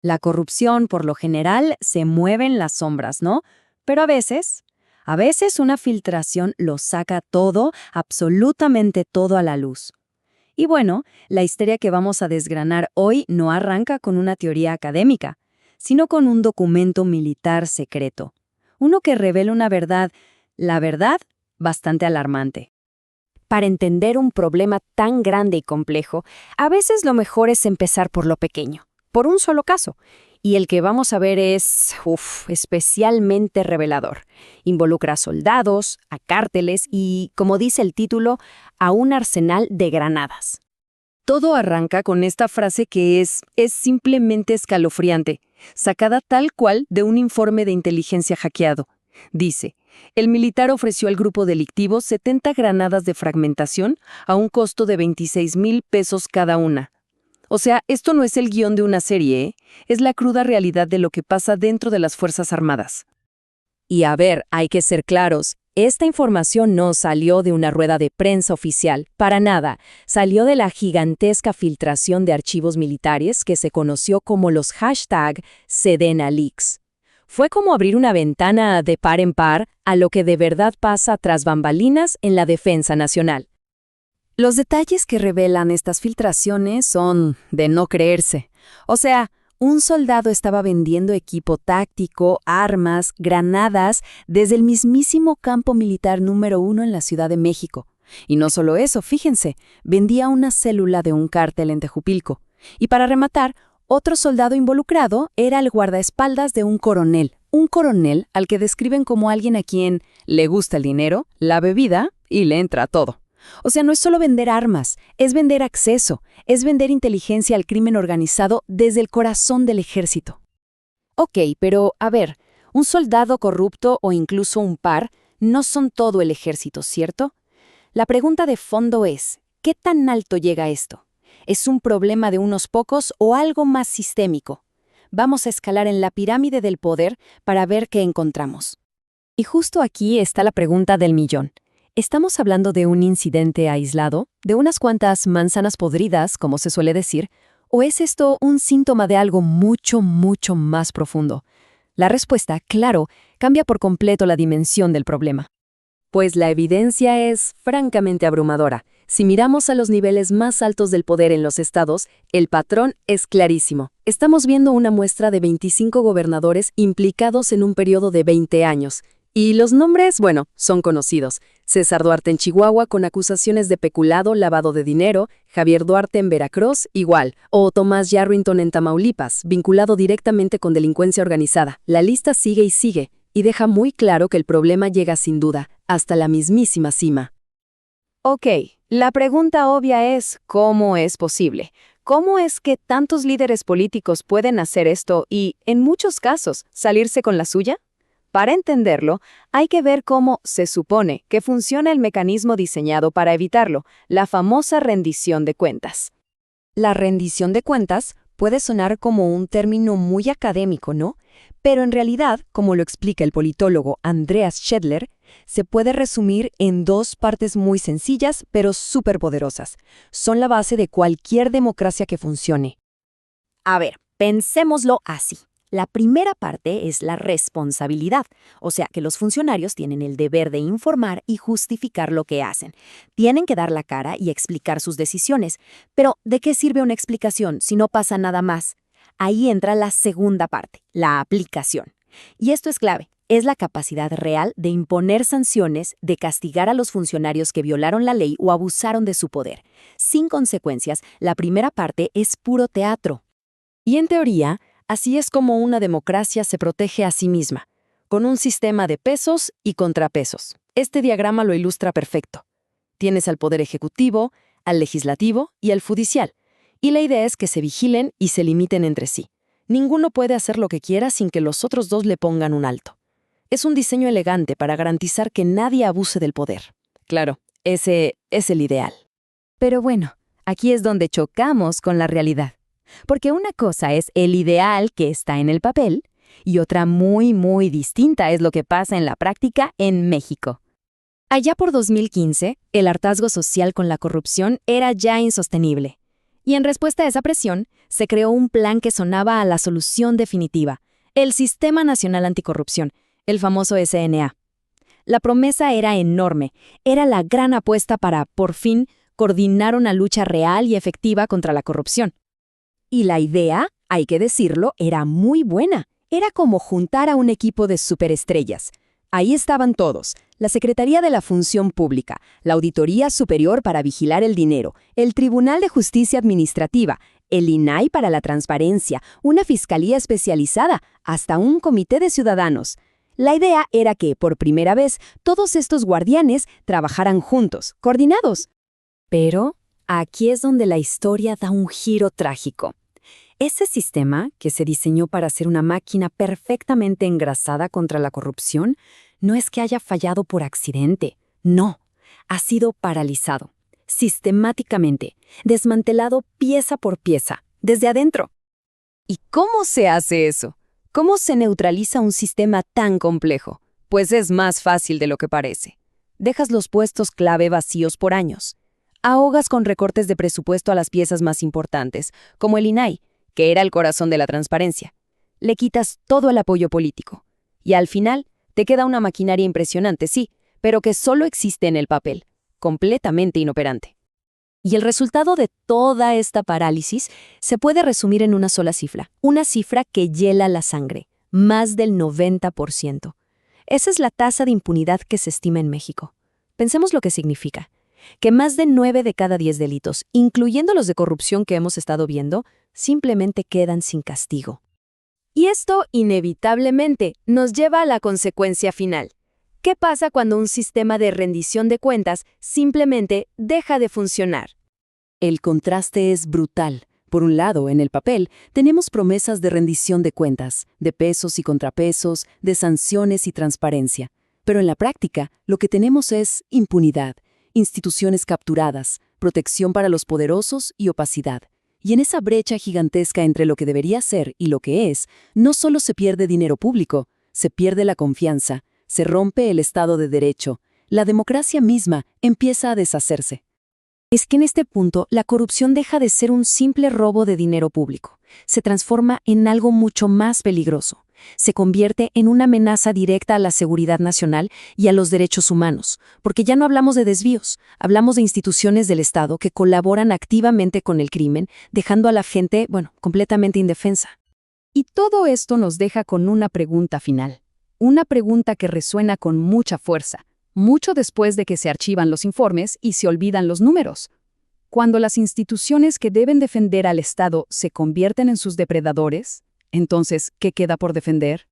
La corrupción, por lo general, se mueve en las sombras, ¿no? Pero a veces una filtración lo saca todo, absolutamente todo a la luz. Y bueno, la historia que vamos a desgranar hoy no arranca con una teoría académica, sino con un documento militar secreto. Uno que revela una verdad, la verdad, bastante alarmante. Para entender un problema tan grande y complejo, a veces lo mejor es empezar por lo pequeño, por un solo caso. Y el que vamos a ver es, especialmente revelador. Involucra a soldados, a cárteles y, como dice el título, a un arsenal de granadas. Todo arranca con esta frase que es simplemente escalofriante, sacada tal cual de un informe de inteligencia hackeado. Dice, el militar ofreció al grupo delictivo 70 granadas de fragmentación a un costo de 26,000 pesos cada una. O sea, esto no es el guión de una serie, ¿eh? Es la cruda realidad de lo que pasa dentro de las Fuerzas Armadas. Y a ver, hay que ser claros, esta información no salió de una rueda de prensa oficial, para nada. Salió de la gigantesca filtración de archivos militares que se conoció como los #SedenaLeaks. Fue como abrir una ventana de par en par a lo que de verdad pasa tras bambalinas en la defensa nacional. Los detalles que revelan estas filtraciones son de no creerse. O sea, un soldado estaba vendiendo equipo táctico, armas, granadas, desde el mismísimo campo militar número 1 en la Ciudad de México. Y no solo eso, fíjense, vendía una célula de un cártel en Tejupilco. Y para rematar, otro soldado involucrado era el guardaespaldas de un coronel al que describen como alguien a quien le gusta el dinero, la bebida y le entra todo. O sea, no es solo vender armas, es vender acceso, es vender inteligencia al crimen organizado desde el corazón del ejército. Ok, pero a ver, un soldado corrupto o incluso un par no son todo el ejército, ¿cierto? La pregunta de fondo es, ¿qué tan alto llega esto? ¿Es un problema de unos pocos o algo más sistémico? Vamos a escalar en la pirámide del poder para ver qué encontramos. Y justo aquí está la pregunta del millón. ¿Estamos hablando de un incidente aislado, de unas cuantas manzanas podridas, como se suele decir, o es esto un síntoma de algo mucho, mucho más profundo? La respuesta, claro, cambia por completo la dimensión del problema. Pues la evidencia es francamente abrumadora. Si miramos a los niveles más altos del poder en los estados, el patrón es clarísimo. Estamos viendo una muestra de 25 gobernadores implicados en un periodo de 20 años. Y los nombres, bueno, son conocidos. César Duarte en Chihuahua con acusaciones de peculado, lavado de dinero, Javier Duarte en Veracruz, igual, o Tomás Yarrington en Tamaulipas, vinculado directamente con delincuencia organizada. La lista sigue y sigue, y deja muy claro que el problema llega sin duda hasta la mismísima cima. Ok, la pregunta obvia es, ¿cómo es posible? ¿Cómo es que tantos líderes políticos pueden hacer esto y, en muchos casos, salirse con la suya? Para entenderlo, hay que ver cómo se supone que funciona el mecanismo diseñado para evitarlo, la famosa rendición de cuentas. La rendición de cuentas puede sonar como un término muy académico, ¿no? Pero en realidad, como lo explica el politólogo Andreas Schedler, se puede resumir en dos partes muy sencillas pero superpoderosas. Son la base de cualquier democracia que funcione. A ver, pensémoslo así. La primera parte es la responsabilidad, o sea que los funcionarios tienen el deber de informar y justificar lo que hacen. Tienen que dar la cara y explicar sus decisiones. Pero, ¿de qué sirve una explicación si no pasa nada más? Ahí entra la segunda parte, la aplicación. Y esto es clave. Es la capacidad real de imponer sanciones, de castigar a los funcionarios que violaron la ley o abusaron de su poder. Sin consecuencias, la primera parte es puro teatro. Y en teoría, así es como una democracia se protege a sí misma, con un sistema de pesos y contrapesos. Este diagrama lo ilustra perfecto. Tienes al poder ejecutivo, al legislativo y al judicial. Y la idea es que se vigilen y se limiten entre sí. Ninguno puede hacer lo que quiera sin que los otros dos le pongan un alto. Es un diseño elegante para garantizar que nadie abuse del poder. Claro, ese es el ideal. Pero bueno, aquí es donde chocamos con la realidad. Porque una cosa es el ideal que está en el papel y otra muy, muy distinta es lo que pasa en la práctica en México. Allá por 2015, el hartazgo social con la corrupción era ya insostenible. Y en respuesta a esa presión, se creó un plan que sonaba a la solución definitiva, el Sistema Nacional Anticorrupción, el famoso SNA. La promesa era enorme, era la gran apuesta para, por fin, coordinar una lucha real y efectiva contra la corrupción. Y la idea, hay que decirlo, era muy buena. Era como juntar a un equipo de superestrellas. Ahí estaban todos: la Secretaría de la Función Pública, la Auditoría Superior para vigilar el dinero, el Tribunal de Justicia Administrativa, el INAI para la transparencia, una fiscalía especializada, hasta un comité de ciudadanos. La idea era que, por primera vez, todos estos guardianes trabajaran juntos, coordinados. Pero aquí es donde la historia da un giro trágico. Ese sistema, que se diseñó para ser una máquina perfectamente engrasada contra la corrupción, no es que haya fallado por accidente, no, ha sido paralizado, sistemáticamente, desmantelado pieza por pieza, desde adentro. ¿Y cómo se hace eso? ¿Cómo se neutraliza un sistema tan complejo? Pues es más fácil de lo que parece. Dejas los puestos clave vacíos por años. Ahogas con recortes de presupuesto a las piezas más importantes, como el INAI, que era el corazón de la transparencia. Le quitas todo el apoyo político. Y al final, te queda una maquinaria impresionante, sí, pero que solo existe en el papel, completamente inoperante. Y el resultado de toda esta parálisis se puede resumir en una sola cifra, una cifra que hiela la sangre: más del 90%. Esa es la tasa de impunidad que se estima en México. Pensemos lo que significa: que más de 9 de cada 10 delitos, incluyendo los de corrupción que hemos estado viendo, simplemente quedan sin castigo. Y esto, inevitablemente, nos lleva a la consecuencia final. ¿Qué pasa cuando un sistema de rendición de cuentas simplemente deja de funcionar? El contraste es brutal. Por un lado, en el papel, tenemos promesas de rendición de cuentas, de pesos y contrapesos, de sanciones y transparencia. Pero en la práctica, lo que tenemos es impunidad, instituciones capturadas, protección para los poderosos y opacidad. Y en esa brecha gigantesca entre lo que debería ser y lo que es, no solo se pierde dinero público, se pierde la confianza, se rompe el Estado de Derecho, la democracia misma empieza a deshacerse. Es que en este punto la corrupción deja de ser un simple robo de dinero público, se transforma en algo mucho más peligroso. Se convierte en una amenaza directa a la seguridad nacional y a los derechos humanos, porque ya no hablamos de desvíos, hablamos de instituciones del Estado que colaboran activamente con el crimen, dejando a la gente, completamente indefensa. Y todo esto nos deja con una pregunta final, una pregunta que resuena con mucha fuerza, mucho después de que se archivan los informes y se olvidan los números. Cuando las instituciones que deben defender al Estado se convierten en sus depredadores, entonces, ¿qué queda por defender?